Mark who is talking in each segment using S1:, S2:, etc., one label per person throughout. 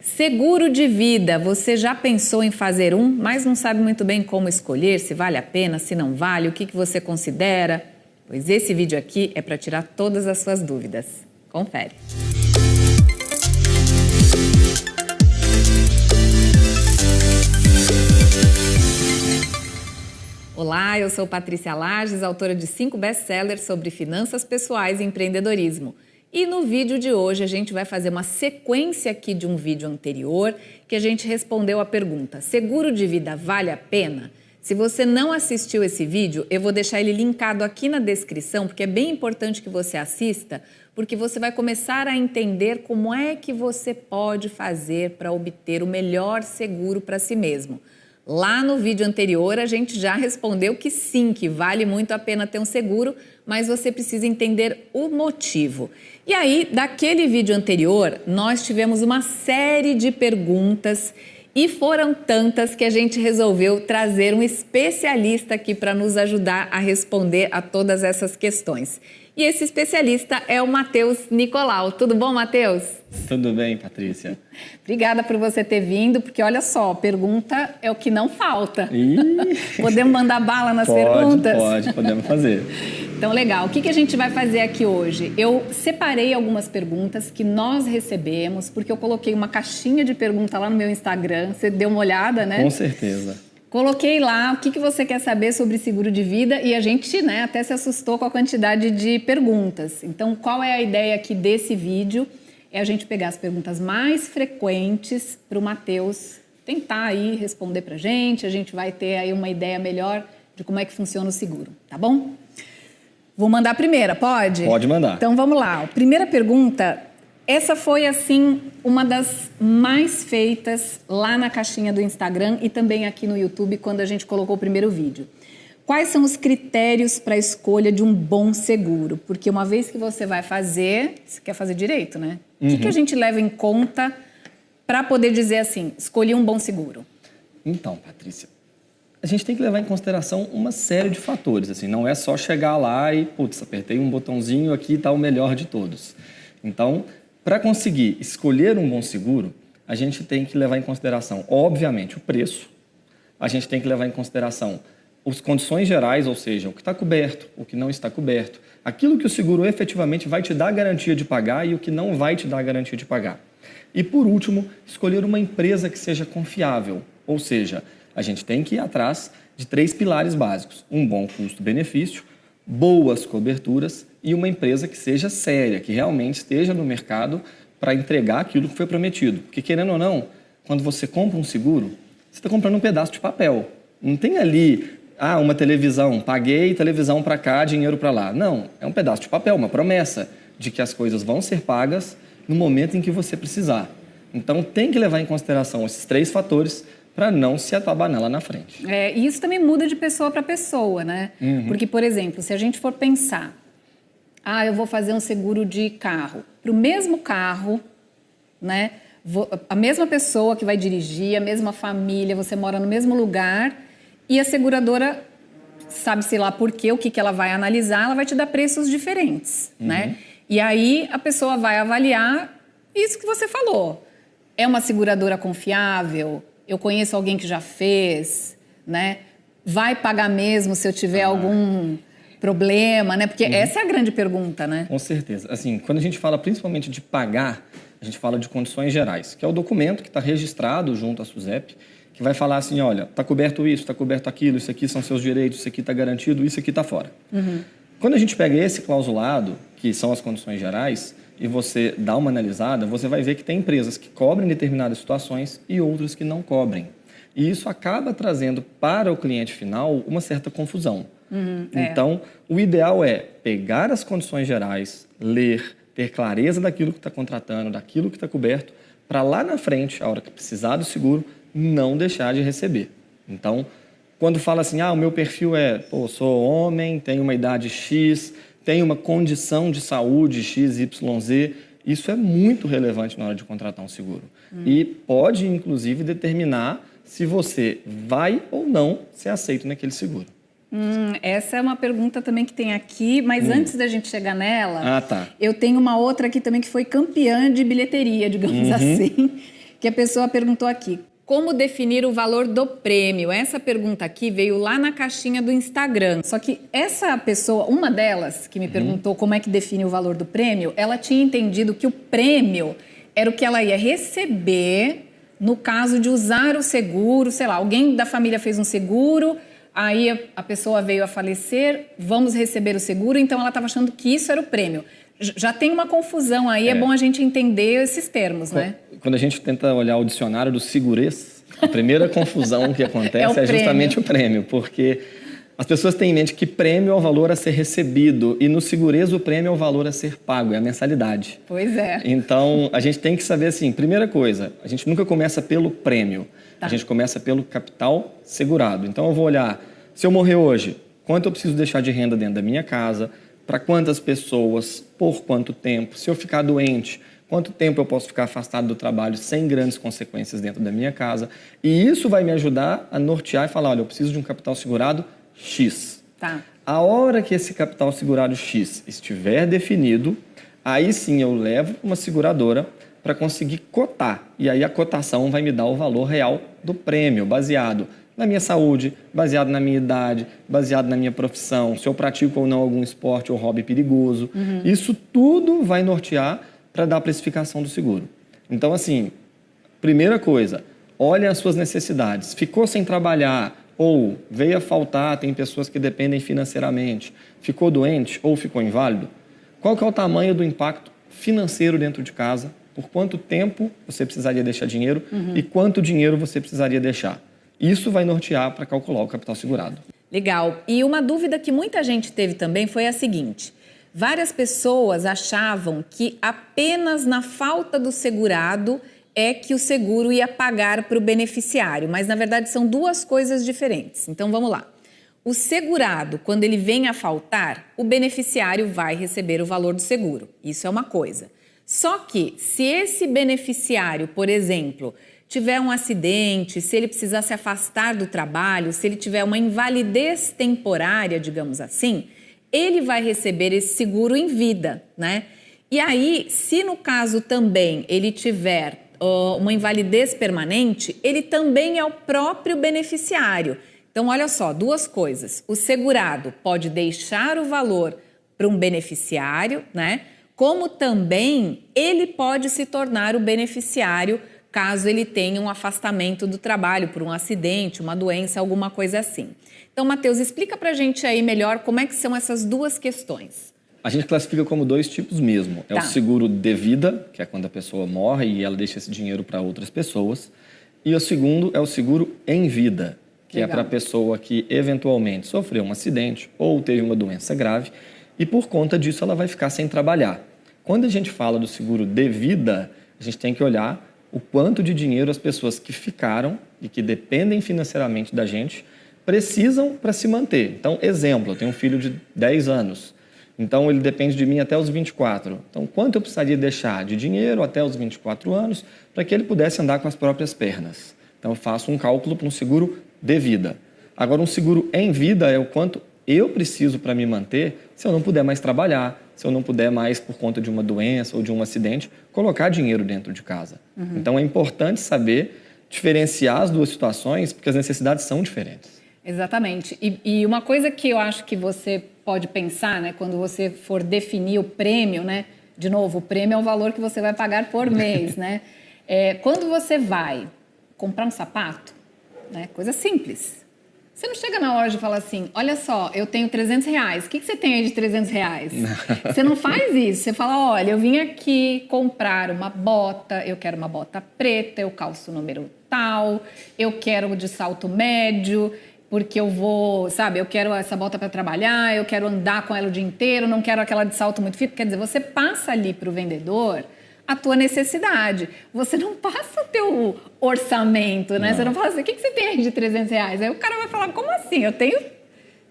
S1: Seguro de vida, você já pensou em fazer um, mas não sabe muito bem como escolher, se vale a pena, se não vale, o que você considera? Pois esse vídeo aqui é para tirar todas as suas dúvidas. Confere. Olá, eu sou Patrícia Lages, autora de 5 best-sellers sobre finanças pessoais e empreendedorismo. E no vídeo de hoje a gente vai fazer uma sequência aqui de um vídeo anterior que a gente respondeu a pergunta: seguro de vida vale a pena? Se você não assistiu esse vídeo, eu vou deixar ele linkado aqui na descrição, porque é bem importante que você assista, porque você vai começar a entender como é que você pode fazer para obter o melhor seguro para si mesmo. Lá no vídeo anterior a gente já respondeu que sim, que vale muito a pena ter um seguro, mas você precisa entender o motivo. E aí, daquele vídeo anterior, nós tivemos uma série de perguntas e foram tantas que a gente resolveu trazer um especialista aqui para nos ajudar a responder a todas essas questões. E esse especialista é o Matheus Nicolau. Tudo bom, Matheus?
S2: Tudo bem, Patrícia.
S1: Obrigada por você ter vindo, porque olha só, pergunta é o que não falta. Podemos mandar bala nas perguntas?
S2: Podemos fazer.
S1: Então, legal. O que a gente vai fazer aqui hoje? Eu separei algumas perguntas que nós recebemos, porque eu coloquei uma caixinha de pergunta lá no meu Instagram. Você deu uma olhada, né?
S2: Com certeza.
S1: Coloquei lá o que você quer saber sobre seguro de vida e a gente, né, até se assustou com a quantidade de perguntas. Então, qual é a ideia aqui desse vídeo? É a gente pegar as perguntas mais frequentes para o Matheus tentar aí responder para a gente vai ter aí uma ideia melhor de como é que funciona o seguro, tá bom? Vou mandar a primeira, pode?
S2: Pode mandar.
S1: Então, vamos lá. A primeira pergunta, essa foi, assim, uma das mais feitas lá na caixinha do Instagram e também aqui no YouTube, quando a gente colocou o primeiro vídeo. Quais são os critérios para a escolha de um bom seguro? Porque uma vez que você vai fazer, você quer fazer direito, né? O que a gente leva em conta para poder dizer assim, escolhi um bom seguro?
S2: Então, Patrícia, a gente tem que levar em consideração uma série de fatores. Assim, não é só chegar lá e, putz, apertei um botãozinho aqui e está o melhor de todos. Então, para conseguir escolher um bom seguro, a gente tem que levar em consideração, obviamente, o preço. A gente tem que levar em consideração as condições gerais, ou seja, o que está coberto, o que não está coberto, aquilo que o seguro efetivamente vai te dar garantia de pagar e o que não vai te dar garantia de pagar. E, por último, escolher uma empresa que seja confiável, ou seja, a gente tem que ir atrás de 3 pilares básicos: um bom custo-benefício, boas coberturas e uma empresa que seja séria, que realmente esteja no mercado para entregar aquilo que foi prometido. Porque, querendo ou não, quando você compra um seguro, você está comprando um pedaço de papel. Não tem ali, uma televisão, paguei televisão para cá, dinheiro para lá. Não, é um pedaço de papel, uma promessa de que as coisas vão ser pagas no momento em que você precisar. Então, tem que levar em consideração esses 3 fatores para não se atabanar lá na frente.
S1: E isso também muda de pessoa para pessoa, né? Porque, por exemplo, se a gente for pensar, eu vou fazer um seguro de carro. Para o mesmo carro, né? A mesma pessoa que vai dirigir, a mesma família, você mora no mesmo lugar e a seguradora, sabe-se lá por quê, o que ela vai analisar, ela vai te dar preços diferentes, né? E aí a pessoa vai avaliar isso que você falou. É uma seguradora confiável? Eu conheço alguém que já fez, né? Vai pagar mesmo se eu tiver algum problema, né? Porque essa é a grande pergunta, né?
S2: Com certeza. Assim, quando a gente fala principalmente de pagar, a gente fala de condições gerais, que é o documento que está registrado junto à SUSEP, que vai falar assim, olha, está coberto isso, está coberto aquilo, isso aqui são seus direitos, isso aqui está garantido, isso aqui está fora. Quando a gente pega esse clausulado, que são as condições gerais, e você dá uma analisada, você vai ver que tem empresas que cobrem determinadas situações e outras que não cobrem. E isso acaba trazendo para o cliente final uma certa confusão. Então, o ideal é pegar as condições gerais, ler, ter clareza daquilo que está contratando, daquilo que está coberto, para lá na frente, a hora que precisar do seguro, não deixar de receber. Então, quando fala assim, o meu perfil sou homem, tenho uma idade X, tenho uma condição de saúde XYZ, isso é muito relevante na hora de contratar um seguro. E pode, inclusive, determinar se você vai ou não ser aceito naquele seguro.
S1: Essa é uma pergunta também que tem aqui, mas antes da gente chegar nela,
S2: tá.
S1: Eu tenho uma outra aqui também que foi campeã de bilheteria, digamos assim, que a pessoa perguntou aqui. Como definir o valor do prêmio? Essa pergunta aqui veio lá na caixinha do Instagram. Só que essa pessoa, uma delas que me perguntou como é que define o valor do prêmio, ela tinha entendido que o prêmio era o que ela ia receber no caso de usar o seguro. Sei lá, alguém da família fez um seguro, aí a pessoa veio a falecer, vamos receber o seguro, então ela estava achando que isso era o prêmio. Já tem uma confusão aí, é bom a gente entender esses termos, né?
S2: Quando a gente tenta olhar o dicionário do segurês, a primeira confusão que acontece é justamente o prêmio, porque as pessoas têm em mente que prêmio é o valor a ser recebido e no segurês o prêmio é o valor a ser pago, é a mensalidade.
S1: Pois é.
S2: Então, a gente tem que saber assim, primeira coisa, a gente nunca começa pelo prêmio, a gente começa pelo capital segurado. Então, eu vou olhar, se eu morrer hoje, quanto eu preciso deixar de renda dentro da minha casa, para quantas pessoas, por quanto tempo, se eu ficar doente, quanto tempo eu posso ficar afastado do trabalho sem grandes consequências dentro da minha casa. E isso vai me ajudar a nortear e falar, olha, eu preciso de um capital segurado X.
S1: Tá.
S2: A hora que esse capital segurado X estiver definido, aí sim eu levo uma seguradora para conseguir cotar. E aí a cotação vai me dar o valor real do prêmio, baseado na minha saúde, baseado na minha idade, baseado na minha profissão, se eu pratico ou não algum esporte ou hobby perigoso. Isso tudo vai nortear para dar a precificação do seguro. Então, assim, primeira coisa, olhe as suas necessidades. Ficou sem trabalhar ou veio a faltar, tem pessoas que dependem financeiramente, ficou doente ou ficou inválido, qual que é o tamanho do impacto financeiro dentro de casa, por quanto tempo você precisaria deixar dinheiro e quanto dinheiro você precisaria deixar. Isso vai nortear para calcular o capital segurado.
S1: Legal. E uma dúvida que muita gente teve também foi a seguinte. Várias pessoas achavam que apenas na falta do segurado é que o seguro ia pagar para o beneficiário, mas na verdade são duas coisas diferentes. Então vamos lá. O segurado, quando ele vem a faltar, o beneficiário vai receber o valor do seguro. Isso é uma coisa. Só que se esse beneficiário, por exemplo, tiver um acidente, se ele precisar se afastar do trabalho, se ele tiver uma invalidez temporária, digamos assim, ele vai receber esse seguro em vida, né? E aí, se no caso também ele tiver uma invalidez permanente, ele também é o próprio beneficiário. Então, olha só, duas coisas. O segurado pode deixar o valor para um beneficiário, né? Como também ele pode se tornar o beneficiário caso ele tenha um afastamento do trabalho por um acidente, uma doença, alguma coisa assim. Então, Matheus, explica pra gente aí melhor como é que são essas duas questões.
S2: A gente classifica como dois tipos mesmo. É o seguro de vida, que é quando a pessoa morre e ela deixa esse dinheiro para outras pessoas. E o segundo é o seguro em vida, que é para a pessoa que eventualmente sofreu um acidente ou teve uma doença grave e por conta disso ela vai ficar sem trabalhar. Quando a gente fala do seguro de vida, a gente tem que olhar o quanto de dinheiro as pessoas que ficaram e que dependem financeiramente da gente precisam para se manter. Então, exemplo, eu tenho um filho de 10 anos, então ele depende de mim até os 24. Então, quanto eu precisaria deixar de dinheiro até os 24 anos para que ele pudesse andar com as próprias pernas? Então, eu faço um cálculo para um seguro de vida. Agora, um seguro em vida é o quanto eu preciso para me manter se eu não puder mais trabalhar, se eu não puder mais, por conta de uma doença ou de um acidente, colocar dinheiro dentro de casa. Então, é importante saber diferenciar as duas situações, porque as necessidades são diferentes.
S1: Exatamente. E uma coisa que eu acho que você pode pensar, né, quando você for definir o prêmio, né, de novo, o prêmio é o valor que você vai pagar por mês, né? Quando você vai comprar um sapato, né, coisa simples. Você não chega na loja e fala assim, olha só, eu tenho R$300, o que você tem aí de R$300? Você não faz isso, você fala, olha, eu vim aqui comprar uma bota, eu quero uma bota preta, eu calço o número tal, eu quero de salto médio, porque eu vou, sabe, eu quero essa bota para trabalhar, eu quero andar com ela o dia inteiro, não quero aquela de salto muito fino. Quer dizer, você passa ali para o vendedor a tua necessidade. Você não passa o teu orçamento, né? Não. Você não fala assim, o que você tem aí de R$300? Aí o cara vai falar, como assim? Eu tenho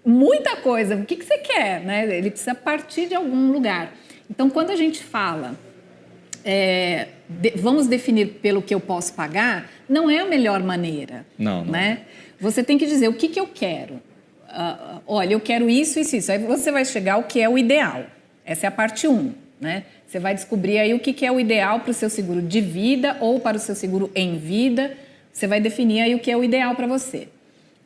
S1: muita coisa, o que você quer? Né? Ele precisa partir de algum lugar. Então, quando a gente fala, vamos definir pelo que eu posso pagar, não é a melhor maneira.
S2: Não.
S1: Né? Você tem que dizer o que eu quero. Olha, eu quero isso, isso, isso. Aí você vai chegar ao que é o ideal. Essa é a parte 1. né? Você vai descobrir aí o que é o ideal para o seu seguro de vida ou para o seu seguro em vida. Você vai definir aí o que é o ideal para você.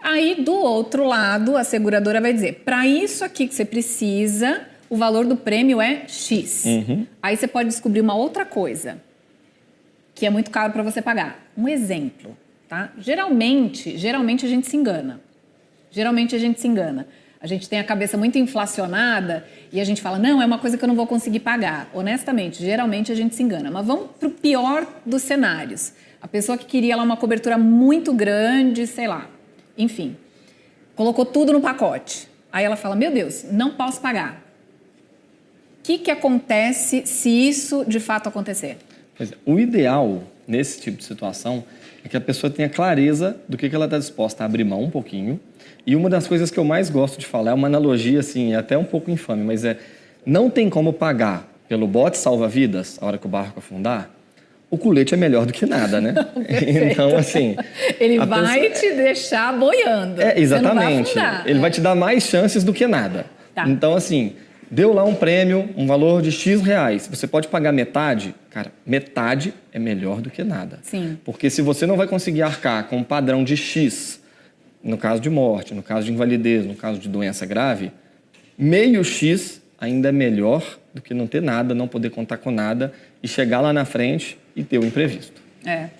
S1: Aí, do outro lado, a seguradora vai dizer, para isso aqui que você precisa, o valor do prêmio é X. Aí você pode descobrir uma outra coisa, que é muito caro para você pagar. Um exemplo, tá? Geralmente a gente se engana. A gente tem a cabeça muito inflacionada e a gente fala, não, é uma coisa que eu não vou conseguir pagar. Honestamente, geralmente a gente se engana. Mas vamos para o pior dos cenários. A pessoa que queria lá uma cobertura muito grande, sei lá, enfim, colocou tudo no pacote. Aí ela fala, meu Deus, não posso pagar. O que acontece se isso de fato acontecer?
S2: Pois é, o ideal nesse tipo de situação é que a pessoa tenha clareza do que ela está disposta a abrir mão um pouquinho. E uma das coisas que eu mais gosto de falar é uma analogia, assim, até um pouco infame, mas não tem como pagar pelo bote salva-vidas a hora que o barco afundar, o colete é melhor do que nada, né? Então, assim...
S1: Ele vai te deixar boiando.
S2: Exatamente.
S1: Você não vai afundar.
S2: Ele vai te dar mais chances do que nada.
S1: Tá.
S2: Então, assim, deu lá um prêmio, um valor de X reais. Você pode pagar metade? Cara, metade é melhor do que nada.
S1: Sim.
S2: Porque se você não vai conseguir arcar com um padrão de X, no caso de morte, no caso de invalidez, no caso de doença grave, meio X ainda é melhor do que não ter nada, não poder contar com nada e chegar lá na frente e ter o imprevisto.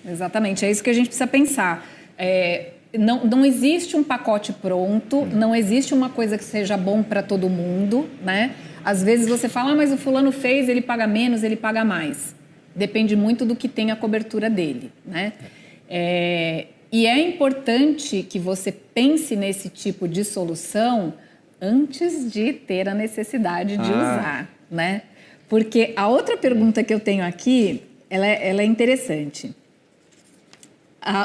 S1: Exatamente. É isso que a gente precisa pensar. Não existe um pacote pronto, não existe uma coisa que seja bom para todo mundo, né? Às vezes você fala, mas o fulano fez, ele paga menos, ele paga mais. Depende muito do que tem a cobertura dele, né? E é importante que você pense nesse tipo de solução antes de ter a necessidade de usar, né? Porque a outra pergunta que eu tenho aqui, ela é interessante.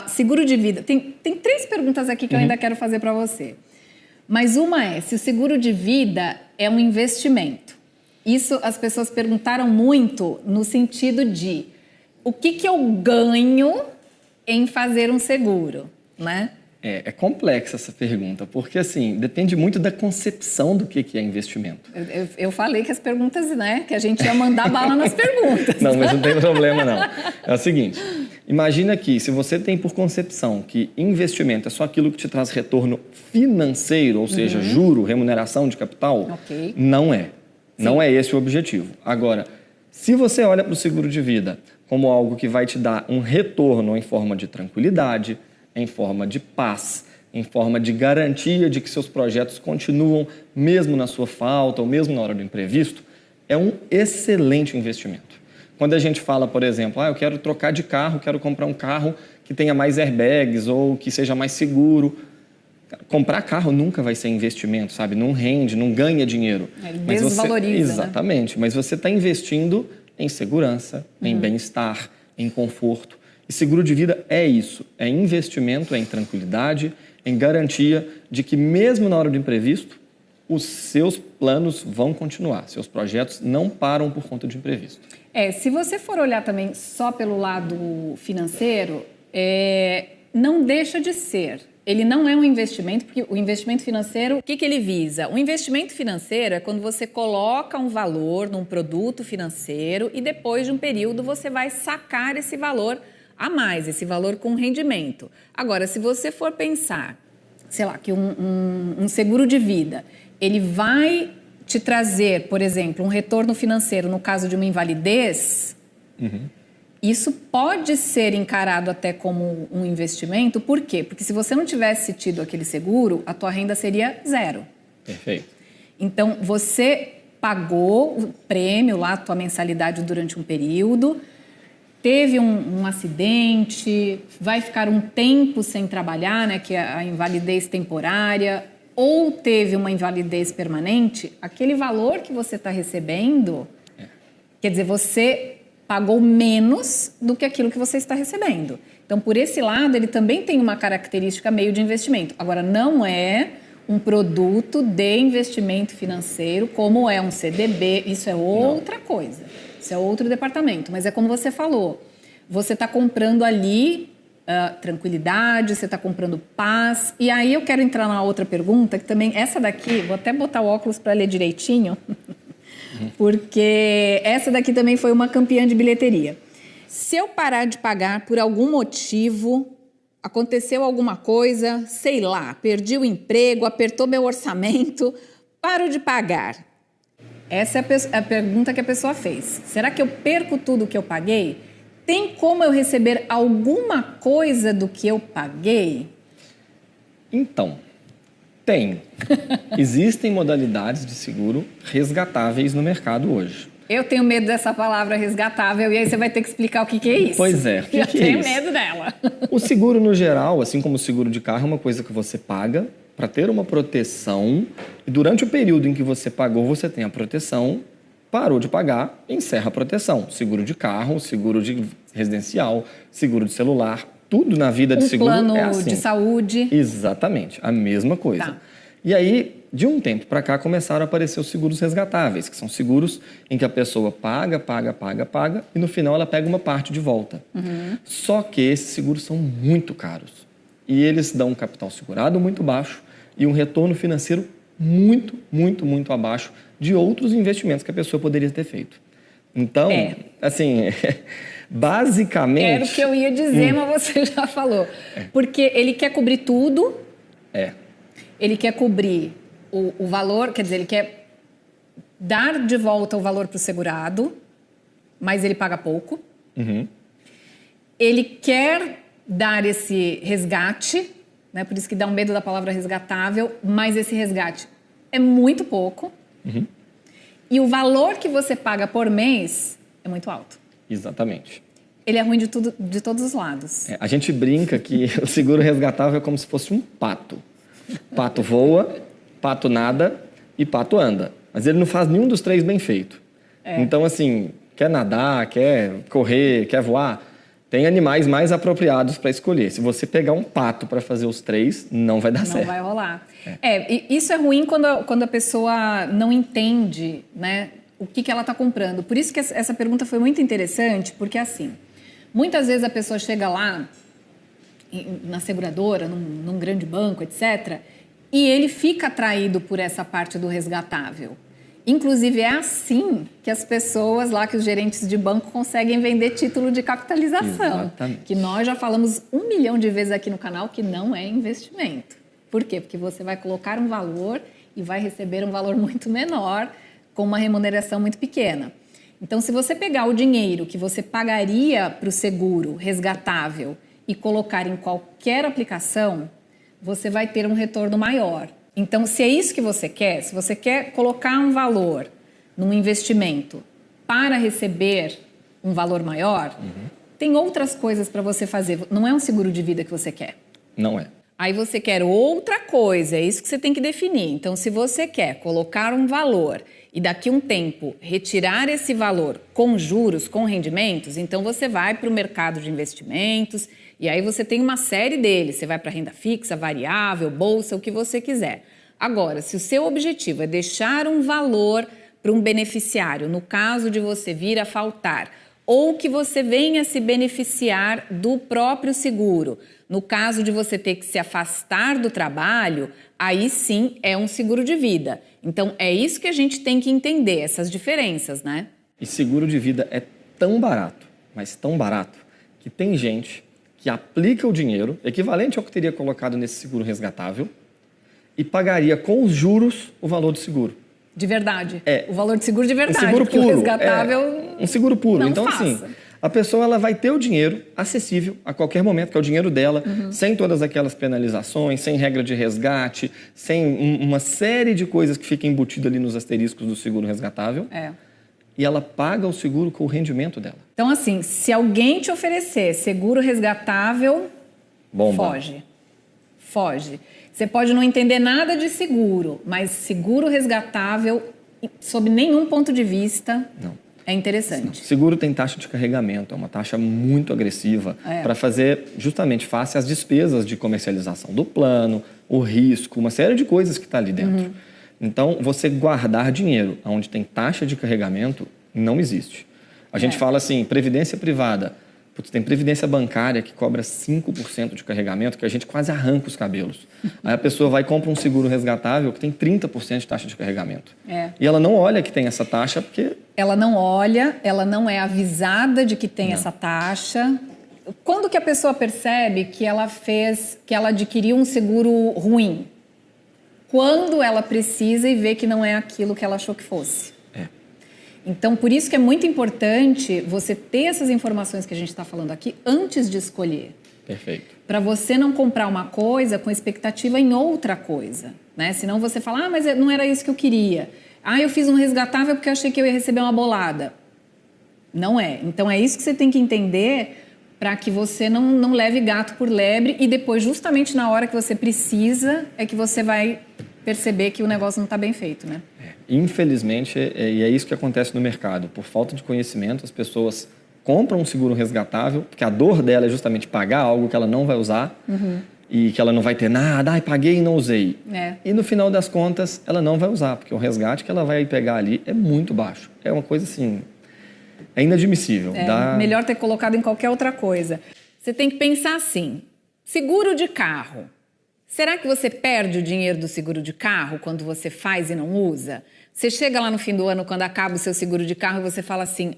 S1: Seguro de vida. Tem 3 perguntas aqui que eu ainda quero fazer para você. Mas uma é, se o seguro de vida é um investimento. Isso as pessoas perguntaram muito no sentido de o que eu ganho em fazer um seguro, né?
S2: É complexa essa pergunta, porque assim, depende muito da concepção do que é investimento.
S1: Eu falei que as perguntas, né, que a gente ia mandar bala nas perguntas.
S2: Não, mas não tem problema não. É o seguinte, imagina que se você tem por concepção que investimento é só aquilo que te traz retorno financeiro, ou seja, juro, remuneração de capital, não é. Sim. Não é esse o objetivo. Agora, se você olha para o seguro de vida como algo que vai te dar um retorno em forma de tranquilidade, em forma de paz, em forma de garantia de que seus projetos continuam mesmo na sua falta ou mesmo na hora do imprevisto, é um excelente investimento. Quando a gente fala, por exemplo, eu quero trocar de carro, quero comprar um carro que tenha mais airbags ou que seja mais seguro. Comprar carro nunca vai ser investimento, sabe? Não rende, não ganha dinheiro.
S1: Ele desvaloriza,
S2: exatamente, né? Mas você está investindo em segurança, em bem-estar, em conforto. E seguro de vida é isso, é investimento, é em tranquilidade, em garantia de que mesmo na hora do imprevisto, os seus planos vão continuar, seus projetos não param por conta de imprevisto.
S1: Se você for olhar também só pelo lado financeiro, não deixa de ser. Ele não é um investimento, porque o investimento financeiro, o que ele visa? O investimento financeiro é quando você coloca um valor num produto financeiro e depois de um período você vai sacar esse valor a mais, esse valor com rendimento. Agora, se você for pensar, sei lá, que um seguro de vida, ele vai te trazer, por exemplo, um retorno financeiro no caso de uma invalidez, isso pode ser encarado até como um investimento. Por quê? Porque se você não tivesse tido aquele seguro, a tua renda seria 0.
S2: Perfeito.
S1: Então, você pagou o prêmio lá, a tua mensalidade durante um período, teve um acidente, vai ficar um tempo sem trabalhar, né, que é a invalidez temporária, ou teve uma invalidez permanente, aquele valor que você está recebendo, quer dizer, você pagou menos do que aquilo que você está recebendo. Então, por esse lado, ele também tem uma característica meio de investimento. Agora, não é um produto de investimento financeiro, como é um CDB, isso é outra coisa. Isso é outro departamento, mas é como você falou, você está comprando ali tranquilidade, você está comprando paz. E aí eu quero entrar na outra pergunta, que também, essa daqui, vou até botar o óculos para ler direitinho, porque essa daqui também foi uma campeã de bilheteria. Se eu parar de pagar por algum motivo, aconteceu alguma coisa, sei lá, perdi o emprego, apertou meu orçamento, paro de pagar. Essa é a pergunta que a pessoa fez. Será que eu perco tudo que eu paguei? Tem como eu receber alguma coisa do que eu paguei?
S2: Então, tem. Existem modalidades de seguro resgatáveis no mercado hoje.
S1: Eu tenho medo dessa palavra resgatável e aí você vai ter que explicar o que é isso.
S2: Pois é.
S1: Eu
S2: que é
S1: tenho
S2: isso?
S1: medo dela.
S2: O seguro, no geral, assim como o seguro de carro, é uma coisa que você paga para ter uma proteção. E durante o período em que você pagou, você tem a proteção. Parou de pagar, encerra a proteção. Seguro de carro, seguro de residencial, seguro de celular, tudo na vida de seguro
S1: plano
S2: é assim.
S1: de saúde.
S2: Exatamente, a mesma coisa.
S1: Tá.
S2: E aí, de um tempo para cá, começaram a aparecer os seguros resgatáveis, que são seguros em que a pessoa paga, e no final ela pega uma parte de volta. Só que esses seguros são muito caros. E eles dão um capital segurado muito baixo e um retorno financeiro muito abaixo de outros investimentos que a pessoa poderia ter feito. Então, assim, basicamente...
S1: Era o que eu ia dizer, mas você já falou. Porque ele quer cobrir tudo. Ele quer cobrir o valor, quer dizer, ele quer dar de volta o valor para o segurado, mas ele paga pouco. Ele quer dar esse resgate, né? Por isso que dá um medo da palavra resgatável, mas esse resgate é muito pouco. E o valor que você paga por mês é muito alto.
S2: Exatamente.
S1: Ele é ruim de todos os lados.
S2: A gente brinca que o seguro resgatável é como se fosse um pato. Pato voa, pato nada e pato anda. Mas ele não faz nenhum dos três bem feito. Então, assim, quer nadar, quer correr, quer voar, tem animais mais apropriados para escolher. Se você pegar um pato para fazer os três, não vai dar certo.
S1: Não vai rolar. E isso é ruim quando a pessoa não entende, né, o que ela está comprando. Por isso que essa pergunta foi muito interessante, porque assim, muitas vezes a pessoa chega lá na seguradora, num grande banco, etc., e ele fica atraído por essa parte do resgatável. Inclusive, é assim que as pessoas lá, que os gerentes de banco conseguem vender título de capitalização.
S2: Exatamente.
S1: Que nós já falamos 1 milhão de vezes aqui no canal que não é investimento. Por quê? Porque você vai colocar um valor e vai receber um valor muito menor com uma remuneração muito pequena. Então, se você pegar o dinheiro que você pagaria para o seguro resgatável e colocar em qualquer aplicação, você vai ter um retorno maior. Então, se é isso que você quer, se você quer colocar um valor num investimento para receber um valor maior, tem outras coisas para você fazer. Não é um seguro de vida que você quer.
S2: Não é.
S1: Aí você quer outra coisa, é isso que você tem que definir. Então, se você quer colocar um valor e daqui a um tempo retirar esse valor com juros, com rendimentos, então você vai para o mercado de investimentos e aí você tem uma série deles. Você vai para renda fixa, variável, bolsa, o que você quiser. Agora, se o seu objetivo é deixar um valor para um beneficiário, no caso de você vir a faltar, ou que você venha se beneficiar do próprio seguro, no caso de você ter que se afastar do trabalho, aí sim é um seguro de vida. Então, é isso que a gente tem que entender, essas diferenças, né?
S2: E seguro de vida é tão barato, mas tão barato, que tem gente que aplica o dinheiro, equivalente ao que teria colocado nesse seguro resgatável, e pagaria com os juros o valor do seguro.
S1: De verdade. O valor de seguro de verdade.
S2: Um seguro puro.
S1: O resgatável...
S2: um seguro puro.
S1: Não
S2: então,
S1: faça.
S2: assim, a pessoa ela vai ter o dinheiro acessível a qualquer momento, que é o dinheiro dela, sem todas aquelas penalizações, sem regra de resgate, sem uma série de coisas que ficam embutidas ali nos asteriscos do seguro resgatável. E ela paga o seguro com o rendimento dela.
S1: Então, assim, se alguém te oferecer seguro resgatável,
S2: Bomba.
S1: Foge. Você pode não entender nada de seguro, mas seguro resgatável, sob nenhum ponto de vista,
S2: não.
S1: É interessante.
S2: Não. Seguro tem taxa de carregamento, é uma taxa muito agressiva para fazer justamente face às despesas de comercialização do plano, o risco, uma série de coisas que está ali dentro. Então, você guardar dinheiro onde tem taxa de carregamento não existe. A gente fala assim, previdência privada Putz, tem previdência bancária que cobra 5% de carregamento, que a gente quase arranca os cabelos. Aí a pessoa vai e compra um seguro resgatável que tem 30% de taxa de carregamento. E ela não olha que tem essa taxa porque...
S1: Ela não olha, ela não é avisada de que tem essa taxa. Quando que a pessoa percebe que ela adquiriu um seguro ruim? Quando ela precisa e vê que não é aquilo que ela achou que fosse. Então, por isso que é muito importante você ter essas informações que a gente está falando aqui antes de escolher.
S2: Perfeito.
S1: Para você não comprar uma coisa com expectativa em outra coisa, né? Senão você fala, mas não era isso que eu queria. Eu fiz um resgatável porque eu achei que eu ia receber uma bolada. Não é. Então, é isso que você tem que entender para que você não leve gato por lebre e depois, justamente na hora que você precisa, é que você vai perceber que o negócio não está bem feito, né?
S2: Infelizmente, e é isso que acontece no mercado. Por falta de conhecimento, as pessoas compram um seguro resgatável, porque a dor dela é justamente pagar algo que ela não vai usar e que ela não vai ter nada. Paguei e não usei. E no final das contas, ela não vai usar, porque o resgate que ela vai pegar ali é muito baixo. É uma coisa assim, é inadmissível.
S1: Melhor ter colocado em qualquer outra coisa. Você tem que pensar assim, seguro de carro. Será que você perde o dinheiro do seguro de carro quando você faz e não usa? Você chega lá no fim do ano, quando acaba o seu seguro de carro, e você fala assim,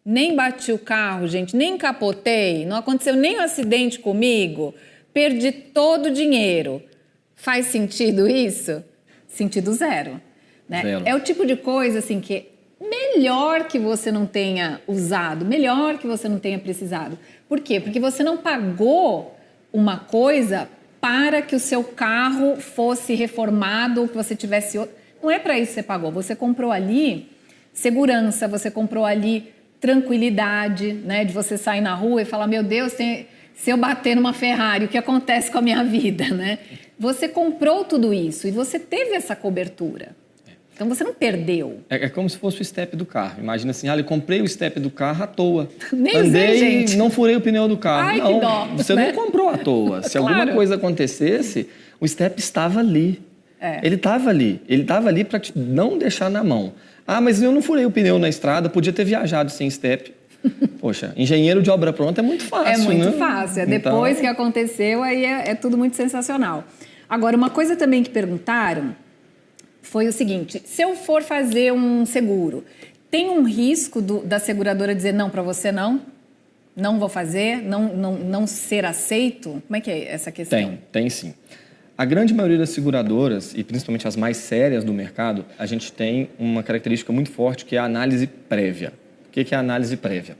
S1: nem bati o carro, gente, nem capotei, não aconteceu nem um acidente comigo, perdi todo o dinheiro. Faz sentido isso? Sentido zero, né?
S2: Zero.
S1: É o tipo de coisa assim que melhor que você não tenha usado, melhor que você não tenha precisado. Por quê? Porque você não pagou uma coisa para que o seu carro fosse reformado ou que você tivesse... Não é para isso que você pagou. Você comprou ali segurança, você comprou ali tranquilidade, né? De você sair na rua e falar, meu Deus, se eu bater numa Ferrari, o que acontece com a minha vida, né? Você comprou tudo isso e você teve essa cobertura. Então você não perdeu.
S2: É como se fosse o step do carro. Imagina assim, eu comprei o step do carro à toa.
S1: Nem
S2: andei
S1: usei, gente.
S2: Não furei o pneu do carro.
S1: Ai,
S2: não,
S1: que dó,
S2: você
S1: né?
S2: não comprou à toa. Se alguma coisa acontecesse, o step estava ali. Ele estava ali. Ele estava ali para não deixar na mão. Mas eu não furei o pneu na estrada, podia ter viajado sem step. Poxa, engenheiro de obra pronta é muito fácil,
S1: É muito
S2: né?
S1: fácil. Depois que aconteceu, aí é tudo muito sensacional. Agora, uma coisa também que perguntaram foi o seguinte, se eu for fazer um seguro, tem um risco da seguradora dizer não para você não vou fazer, não ser aceito? Como é que é essa questão?
S2: Tem sim. A grande maioria das seguradoras, e principalmente as mais sérias do mercado, a gente tem uma característica muito forte que é a análise prévia. O que é a análise prévia?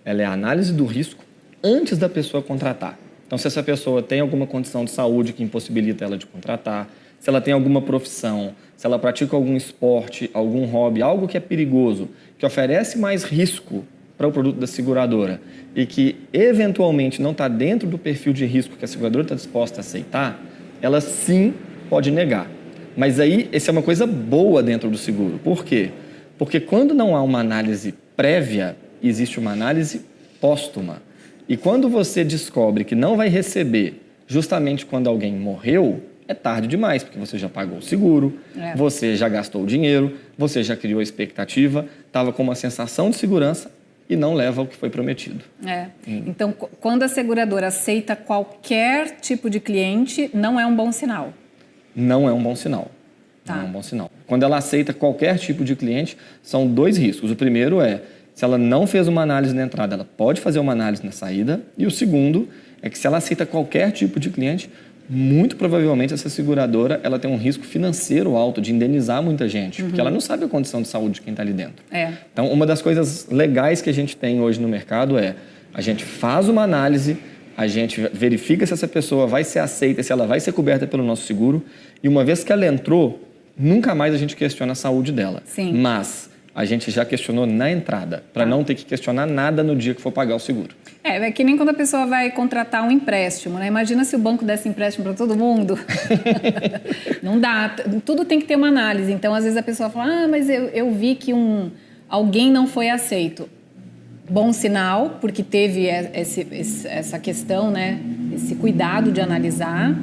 S2: Ela é a análise do risco antes da pessoa contratar. Então, se essa pessoa tem alguma condição de saúde que impossibilita ela de contratar, se ela tem alguma profissão, se ela pratica algum esporte, algum hobby, algo que é perigoso, que oferece mais risco para o produto da seguradora e que eventualmente não está dentro do perfil de risco que a seguradora está disposta a aceitar, ela sim pode negar. Mas aí, essa é uma coisa boa dentro do seguro. Por quê? Porque quando não há uma análise prévia, existe uma análise póstuma. E quando você descobre que não vai receber justamente quando alguém morreu, é tarde demais, porque você já pagou o seguro, você já gastou o dinheiro, você já criou a expectativa, estava com uma sensação de segurança e não leva ao que foi prometido.
S1: Então, quando a seguradora aceita qualquer tipo de cliente, não é um bom sinal?
S2: Não é um bom sinal. Não é um bom sinal. Quando ela aceita qualquer tipo de cliente, são dois riscos. O primeiro é, se ela não fez uma análise na entrada, ela pode fazer uma análise na saída. E o segundo é que se ela aceita qualquer tipo de cliente, muito provavelmente essa seguradora ela tem um risco financeiro alto de indenizar muita gente, porque ela não sabe a condição de saúde de quem está ali dentro. Então, uma das coisas legais que a gente tem hoje no mercado é a gente faz uma análise, a gente verifica se essa pessoa vai ser aceita, se ela vai ser coberta pelo nosso seguro, e uma vez que ela entrou, nunca mais a gente questiona a saúde dela.
S1: Sim.
S2: Mas a gente já questionou na entrada, para não ter que questionar nada no dia que for pagar o seguro.
S1: É que nem quando a pessoa vai contratar um empréstimo, né? Imagina se o banco desse empréstimo para todo mundo. Não dá. Tudo tem que ter uma análise. Então, às vezes a pessoa fala, mas eu vi que alguém não foi aceito. Bom sinal, porque teve essa questão, né? Esse cuidado de analisar.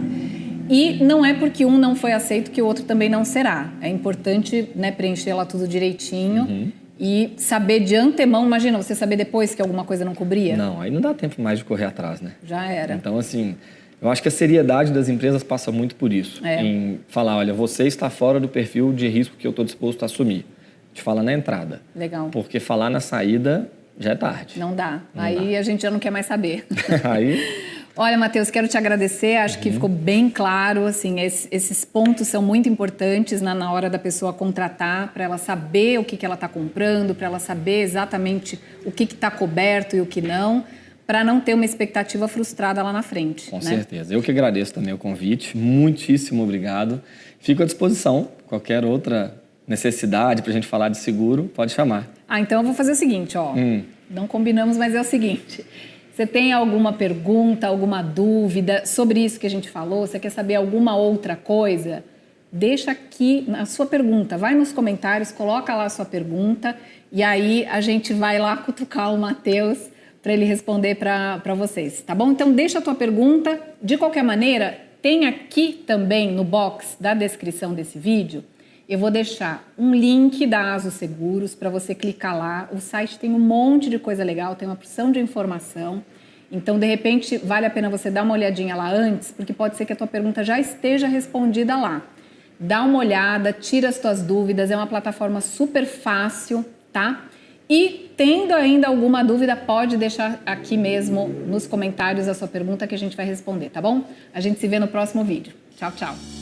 S1: E não é porque um não foi aceito que o outro também não será. É importante, né, preencher lá tudo direitinho e saber de antemão, imagina, você saber depois que alguma coisa não cobria?
S2: Não, aí não dá tempo mais de correr atrás, né?
S1: Já era.
S2: Então, assim, eu acho que a seriedade das empresas passa muito por isso. Em falar, olha, você está fora do perfil de risco que eu estou disposto a assumir. Te fala na entrada.
S1: Legal.
S2: Porque falar na saída já é tarde.
S1: Não dá. Aí a gente já não quer mais saber.
S2: Aí...
S1: Olha, Matheus, quero te agradecer. Acho que ficou bem claro, assim, esses pontos são muito importantes na hora da pessoa contratar, para ela saber o que ela está comprando, para ela saber exatamente o que está coberto e o que não, para não ter uma expectativa frustrada lá na frente.
S2: Com certeza. Eu que agradeço também o convite. Muitíssimo obrigado. Fico à disposição. Qualquer outra necessidade para a gente falar de seguro, pode chamar.
S1: Então eu vou fazer o seguinte, ó. Não combinamos, mas é o seguinte... Você tem alguma pergunta, alguma dúvida sobre isso que a gente falou? Você quer saber alguma outra coisa? Deixa aqui a sua pergunta. Vai nos comentários, coloca lá a sua pergunta e aí a gente vai lá cutucar o Matheus para ele responder para vocês, tá bom? Então deixa a tua pergunta. De qualquer maneira, tem aqui também no box da descrição desse vídeo, eu vou deixar um link da Aso Seguros para você clicar lá. O site tem um monte de coisa legal, tem uma porção de informação. Então, de repente, vale a pena você dar uma olhadinha lá antes, porque pode ser que a tua pergunta já esteja respondida lá. Dá uma olhada, tira as tuas dúvidas, é uma plataforma super fácil, tá? E, tendo ainda alguma dúvida, pode deixar aqui mesmo nos comentários a sua pergunta que a gente vai responder, tá bom? A gente se vê no próximo vídeo. Tchau, tchau!